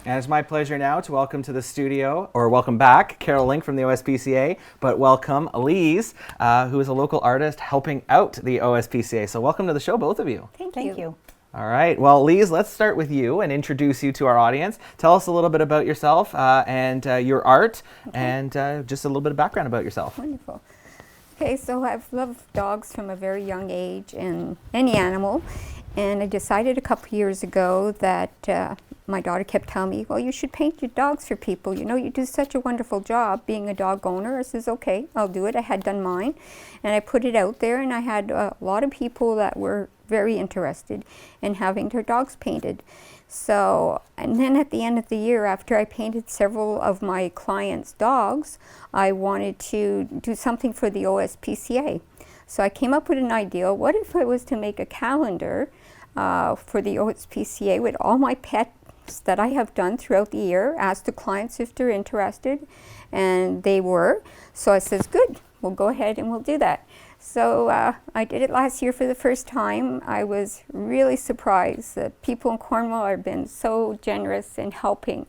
And it's my pleasure now to welcome to the studio, or welcome back, Carol Link from the OSPCA, but welcome Lise, who is a local artist helping out the OSPCA. So welcome to the show, both of you. Thank you. All right. Well, Lise, let's start with you and introduce you to our audience. Tell us a little bit about yourself and your art, and just a little bit of background about yourself. Wonderful. Okay, so I've loved dogs from a very young age, and any animal. And I decided a couple years ago that my daughter kept telling me, well, you should paint your dogs for people. You know, you do such a wonderful job being a dog owner. I says, okay, I'll do it. I had done mine, and I put it out there, and I had a lot of people that were very interested in having their dogs painted. So, and then at the end of the year, after I painted several of my clients' dogs, I wanted to do something for the OSPCA. So I came up with an idea. What if I was to make a calendar for the OSPCA with all my pets that I have done throughout the year, ask the clients if they're interested, and they were. So I says, good, we'll go ahead and we'll do that. So I did it last year for the first time. I was really surprised that people in Cornwall have been so generous in helping.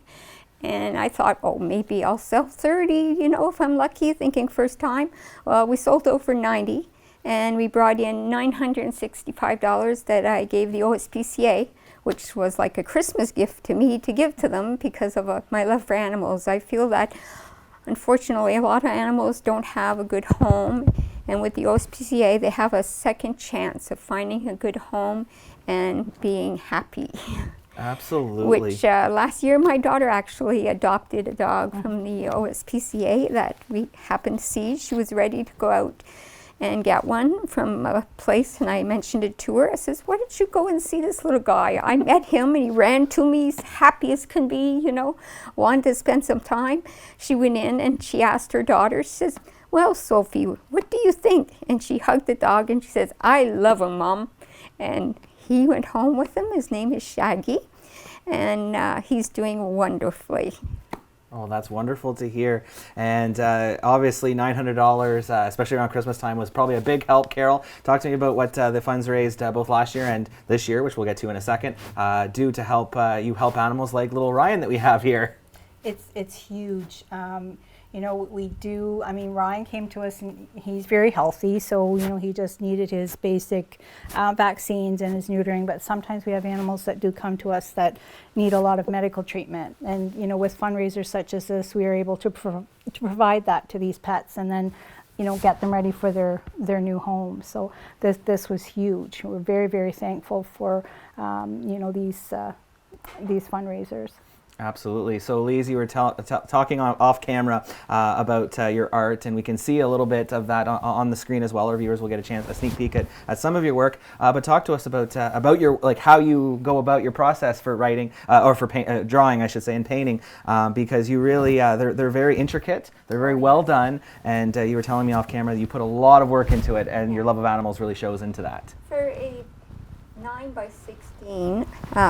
And I thought, oh, maybe I'll sell 30, you know, if I'm lucky, thinking first time. Well, we sold over 90, and we brought in $965 that I gave the OSPCA, which was like a Christmas gift to me to give to them because of my love for animals. I feel that, unfortunately, a lot of animals don't have a good home. And with the OSPCA, they have a second chance of finding a good home and being happy. Absolutely. Which last year, my daughter actually adopted a dog from the OSPCA that we happened to see. She was ready to go out and get one from a place, and I mentioned it to her. I says, why don't you go and see this little guy? I met him, and he ran to me, he's happy as can be, you know, wanted to spend some time. She went in, and she asked her daughter, she says, well, Sophie, what do you think? And she hugged the dog, and she says, I love him, Mom. And he went home with him. His name is Shaggy, and he's doing wonderfully. Oh, that's wonderful to hear. And obviously $900, especially around Christmas time, was probably a big help. Carol, talk to me about what the funds raised both last year and this year, which we'll get to in a second, do to help you help animals like little Ryan that we have here. It's huge. You know, we do, I mean, Ryan came to us and he's very healthy, so, you know, he just needed his basic vaccines and his neutering, but sometimes we have animals that do come to us that need a lot of medical treatment. And, you know, with fundraisers such as this, we are able to provide that to these pets and then, you know, get them ready for their new home. So this was huge. We're very, very thankful for, you know, these fundraisers. Absolutely. So, Lise, you were talking off camera about your art, and we can see a little bit of that on the screen as well. Our viewers will get a sneak peek at some of your work. But talk to us about your, like, how you go about your process for writing or for drawing, I should say, and painting, because you really they're very intricate. They're very well done, and you were telling me off camera that you put a lot of work into it, and your love of animals really shows into that. For a 9 by 16,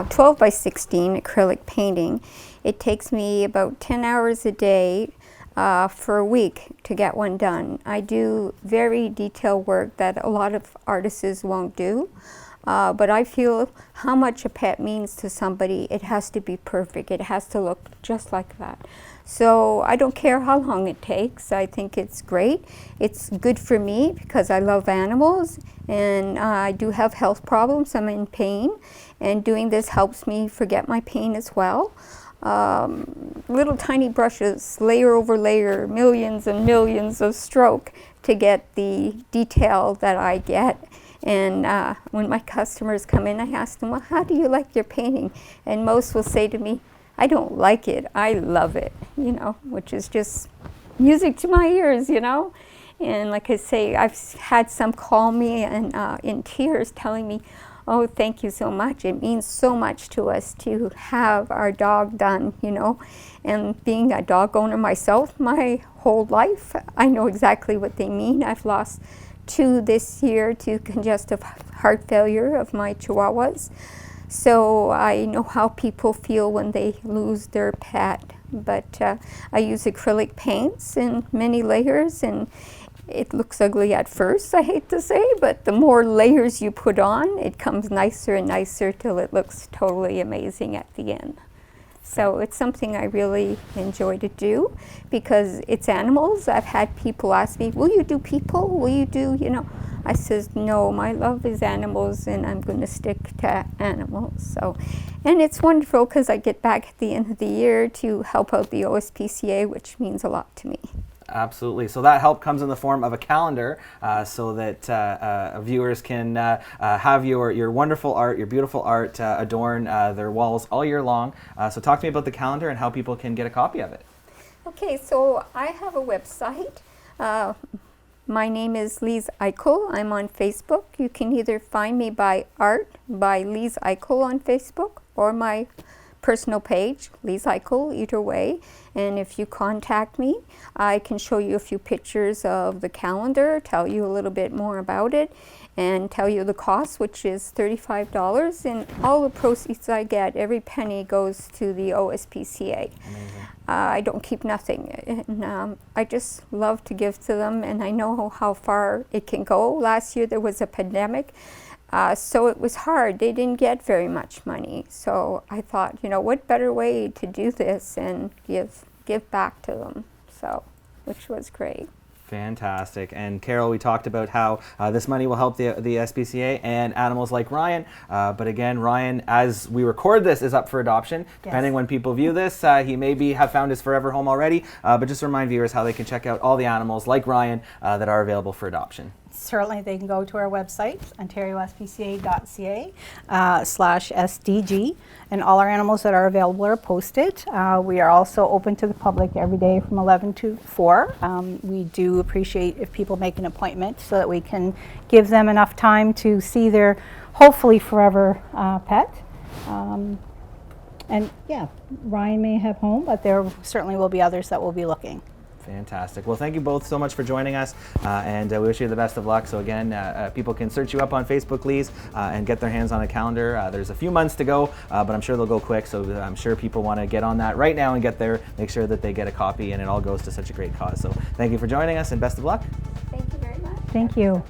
12 by 16 acrylic painting, it takes me about 10 hours a day for a week to get one done. I do very detailed work that a lot of artists won't do, but I feel how much a pet means to somebody, it has to be perfect. It has to look just like that. So I don't care how long it takes. I think it's great. It's good for me because I love animals, and I do have health problems. I'm in pain, and doing this helps me forget my pain as well. Little tiny brushes, layer over layer, millions and millions of stroke to get the detail that I get. And when my customers come in, I ask them, well, how do you like your painting? And most will say to me, I don't like it, I love it, you know, which is just music to my ears, you know. And like I say, I've had some call me and in tears telling me, oh, thank you so much. It means so much to us to have our dog done, you know. And being a dog owner myself my whole life, I know exactly what they mean. I've lost 2 this year to congestive heart failure of my Chihuahuas. So I know how people feel when they lose their pet. But I use acrylic paints in many layers, and it looks ugly at first, I hate to say, but the more layers you put on, it comes nicer and nicer till it looks totally amazing at the end. So it's something I really enjoy to do because it's animals. I've had people ask me, will you do people? Will you do, I says, no, my love is animals and I'm going to stick to animals. So, and it's wonderful because I get back at the end of the year to help out the OSPCA, which means a lot to me. Absolutely. So that help comes in the form of a calendar so that viewers can have your wonderful art, your beautiful art adorn their walls all year long. So talk to me about the calendar and how people can get a copy of it. Okay, so I have a website. My name is Lise Oikle. I'm on Facebook. You can either find me by Art by Lise Oikle on Facebook or my personal page, Lise Oikle, either way. And if you contact me, I can show you a few pictures of the calendar, tell you a little bit more about it, and tell you the cost, which is $35. And all the proceeds I get, every penny goes to the OSPCA. Amazing. I don't keep nothing. And, I just love to give to them, and I know how far it can go. Last year there was a pandemic. So it was hard. They didn't get very much money. So I thought, what better way to do this and give back to them. So, which was great. Fantastic. And Carol, we talked about how this money will help the SPCA and animals like Ryan. But again, Ryan, as we record this, is up for adoption. Depending when people view this, he may have found his forever home already. But just remind viewers how they can check out all the animals like Ryan that are available for adoption. Certainly, they can go to our website, ontariospca.ca/SDG, and all our animals that are available are posted. We are also open to the public every day from 11 to 4. We do appreciate if people make an appointment so that we can give them enough time to see their hopefully forever pet. And yeah, Ryan may have home, but there certainly will be others that will be looking. Fantastic. Well, thank you both so much for joining us, and we wish you the best of luck. So again, people can search you up on Facebook, Lise, and get their hands on a calendar. There's a few months to go, but I'm sure they'll go quick, so I'm sure people want to get on that right now and get there, make sure that they get a copy, and it all goes to such a great cause. So thank you for joining us, and best of luck. Thank you very much. Thank you.